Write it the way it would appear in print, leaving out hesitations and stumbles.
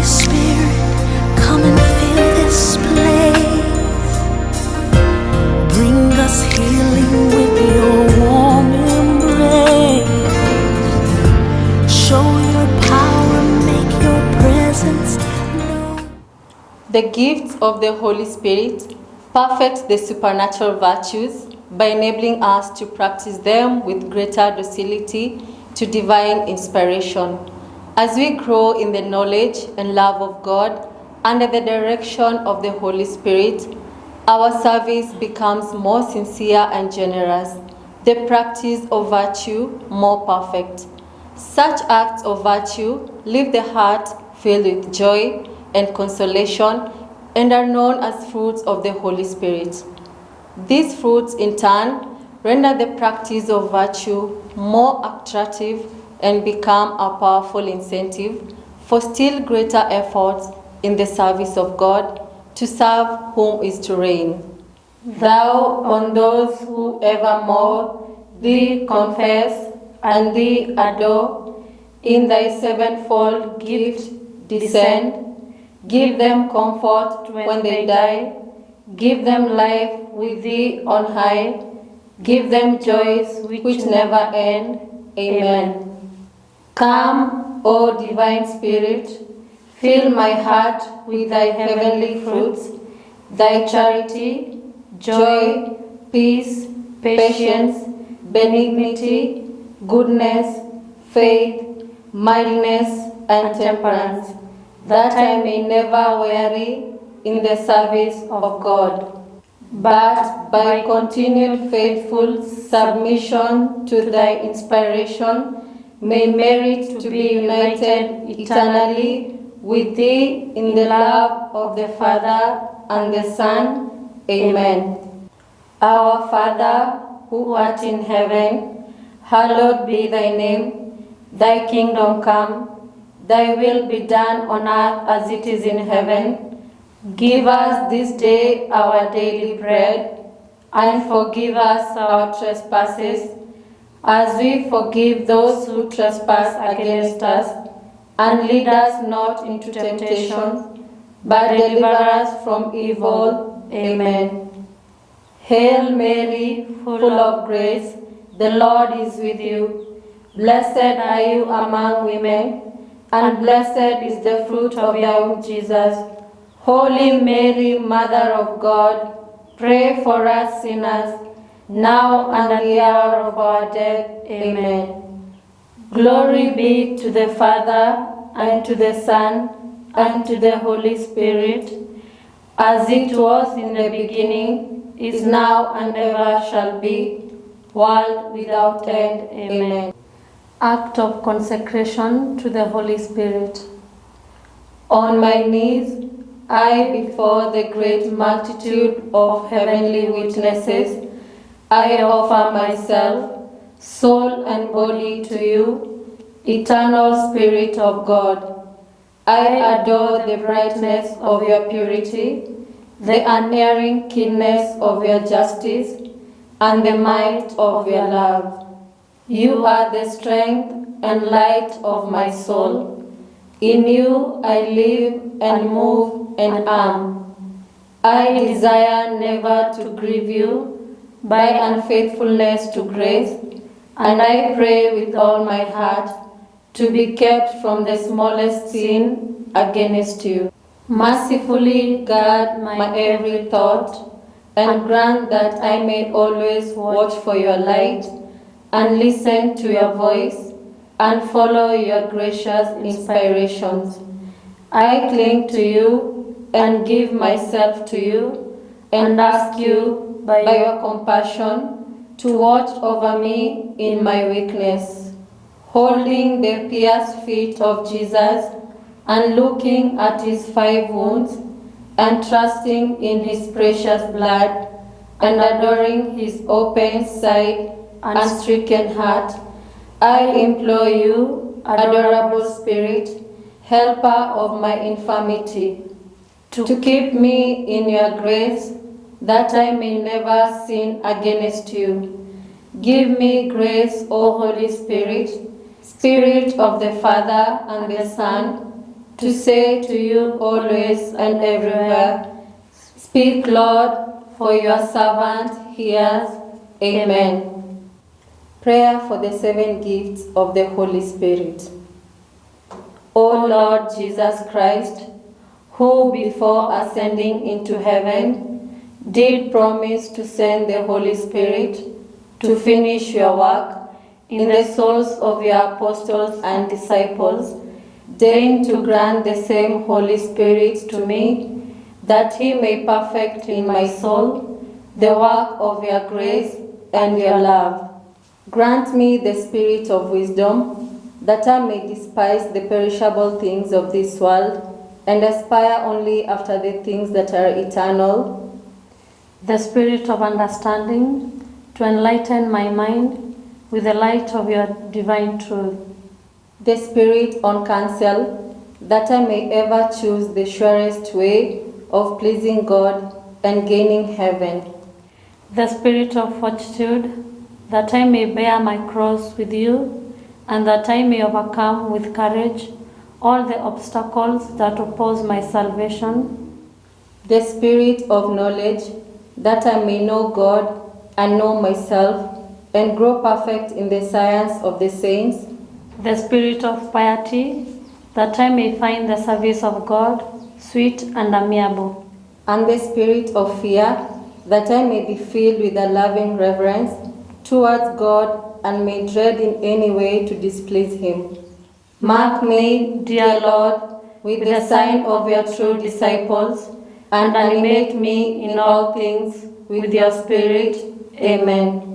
Holy Spirit, come and fill this place. Bring us healing with your warm embrace. Show your power, make your presence known. The gifts of the Holy Spirit perfect the supernatural virtues by enabling us to practice them with greater docility to divine inspiration. As we grow in the knowledge and love of God under the direction of the Holy Spirit, our service becomes more sincere and generous, the practice of virtue more perfect. Such acts of virtue leave the heart filled with joy and consolation and are known as fruits of the Holy Spirit. These fruits, in turn, render the practice of virtue more attractive and become a powerful incentive for still greater efforts in the service of God, to serve whom is to reign. Thou on those who evermore thee confess and thee adore, in thy sevenfold gift descend. Give them comfort when they die. Give them life with thee on high. Give them joys which never end. Amen. Come, O divine Spirit, fill my heart with thy heavenly fruits, thy charity, joy, peace, patience, benignity, goodness, faith, mildness, and temperance, that I may never weary in the service of God, but by continued faithful submission to thy inspiration, may merit to be united eternally with thee in the love of the Father and the Son. Amen. Our Father, who art in heaven, hallowed be thy name. Thy kingdom come. Thy will be done on earth as it is in heaven. Give us this day our daily bread, and forgive us our trespasses, as we forgive those who trespass against us. And lead us not into temptation, but deliver us from evil. Amen. Hail Mary, full of grace, the Lord is with you. Blessed are you among women, and blessed is the fruit of your womb, Jesus. Holy Mary, Mother of God, pray for us sinners, now and at the hour of our death. Amen. Glory be to the Father, and to the Son, and to the Holy Spirit, as it was in the beginning, is now, and ever shall be, world without end. Amen. Act of consecration to the Holy Spirit. On my knees, I, before the great multitude of heavenly witnesses, I offer myself, soul and body to you, eternal Spirit of God. I adore the brightness of your purity, the unerring keenness of your justice, and the might of your love. You are the strength and light of my soul. In you I live and move and am. I desire never to grieve you by unfaithfulness to grace, and I pray with all my heart to be kept from the smallest sin against you. Mercifully guard my every thought, and grant that I may always watch for your light, and listen to your voice, and follow your gracious inspirations. I cling to you and give myself to you, and ask you, by your compassion, to watch over me in my weakness. Holding the pierced feet of Jesus, and looking at his 5 wounds, and trusting in his precious blood, and adoring his open side and stricken heart, I implore you, adorable Spirit, helper of my infirmity, to keep me in your grace, that I may never sin against you. Give me grace, O Holy Spirit, Spirit of the Father and the Son, to say to you always and everywhere, Speak, Lord, for your servant hears. Amen. Prayer for the 7 gifts of the Holy Spirit. O Lord Jesus Christ, who before ascending into heaven did promise to send the Holy Spirit to finish your work in the souls of your apostles and disciples, deign to grant the same Holy Spirit to me, that he may perfect in my soul the work of your grace and your love. Grant me the spirit of wisdom, that I may despise the perishable things of this world and aspire only after the things that are eternal. The spirit of understanding, to enlighten my mind with the light of your divine truth. The spirit on counsel, that I may ever choose the surest way of pleasing God and gaining heaven. The spirit of fortitude, that I may bear my cross with you, and that I may overcome with courage all the obstacles that oppose my salvation. The spirit of knowledge, that I may know God and know myself, and grow perfect in the science of the saints. The spirit of piety, that I may find the service of God sweet and amiable. And the spirit of fear, that I may be filled with a loving reverence towards God and may dread in any way to displease him. Mark me, dear Lord, with the sign of your true disciples, and animate me in all things with your Spirit. Amen.